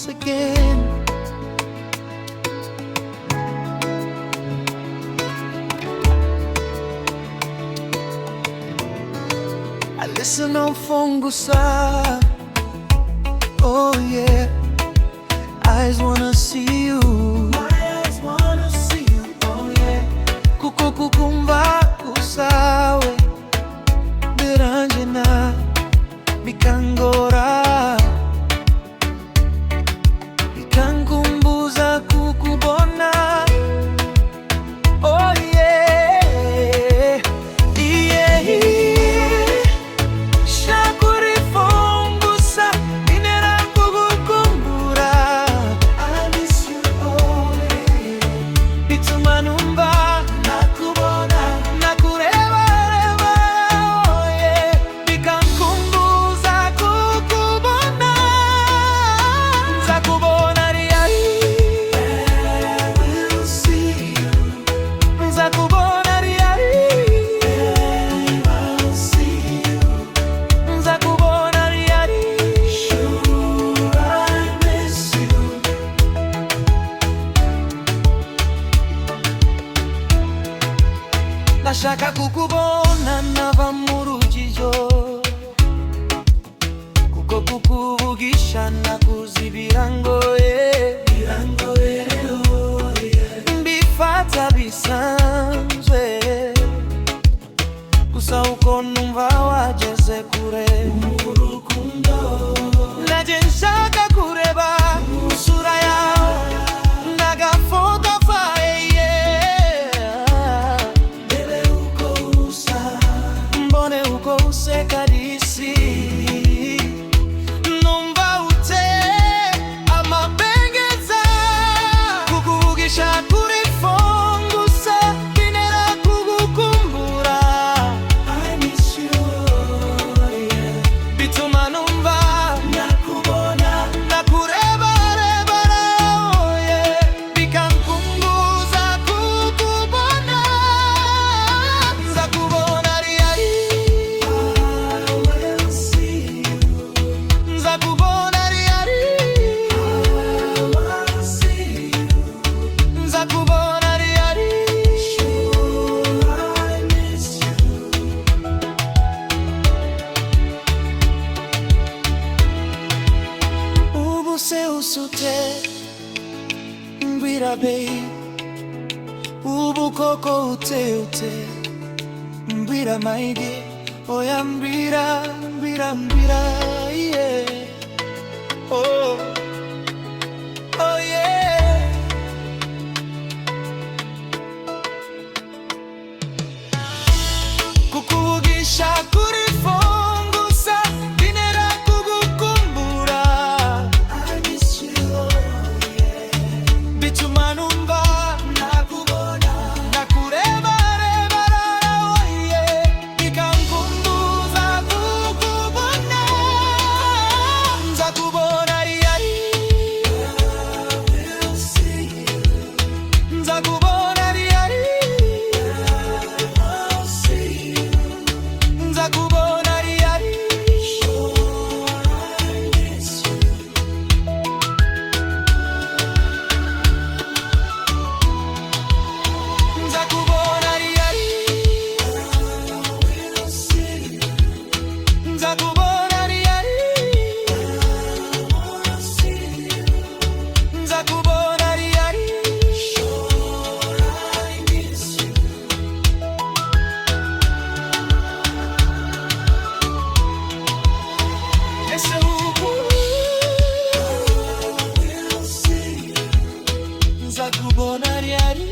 once again. I listen on Fungusa. Oh yeah, eyes wanna see you. My eyes wanna see you. Oh yeah. Kukumba usawe Biranjina Bikangora Bikankumbuza kukubona. Oh yeah, yeah, Shakuri Fungusa Inera kukukumbura. I miss you, oh yeah. Bitumanumba nakubona nakureba reba. Oh yeah, bikankumbuza kukubona. Nzakubona riari, I will see you. Nzakubona riari, I will see you. Nzakubona riari, sure I miss you. Nashaka kukubona nava mu rujijo, kuko kukuvugisha nakuzibira ngoye. Mbifata bisanzwe, gusa uko numva wageze kure mu rukundo. Naje nshaka kureba isura yawe n'agafoto kawe, yeah. Mbone uko usa, mbone uko useka risi. Numva ute amabengeza, kukuvugisha kuri Fungusa binera kugukumbura. I miss you, yeah. Bituma numva nakubona nakureba reba. Oh yeah, bikankumbuza kukubona. Nzakubona riari, I will see you. Nzakubona riari, I will see you. Nzakubona riari, sure I miss you. Ubu se usute mbwira babe, ubu koko ute mbwira my dear. Oya mbwira yeah. Oh, oh yeah. Kukuvugisha kuri Fungusa binera kugukumbura. I miss you, yeah. Bituma numva nakubona nakureba reba. Oh yeah, bikankumbuza kukubona. Nzakubona riari, I will see you. Nzakubona riari, I will see you. Nzakubona riari, sure I miss you. Nzakubona riari, I will see you. Nzakubona riari, I will see you. Nzakubona riari, sure I miss you. Ese ubu, I will see you. Nzakubona riari.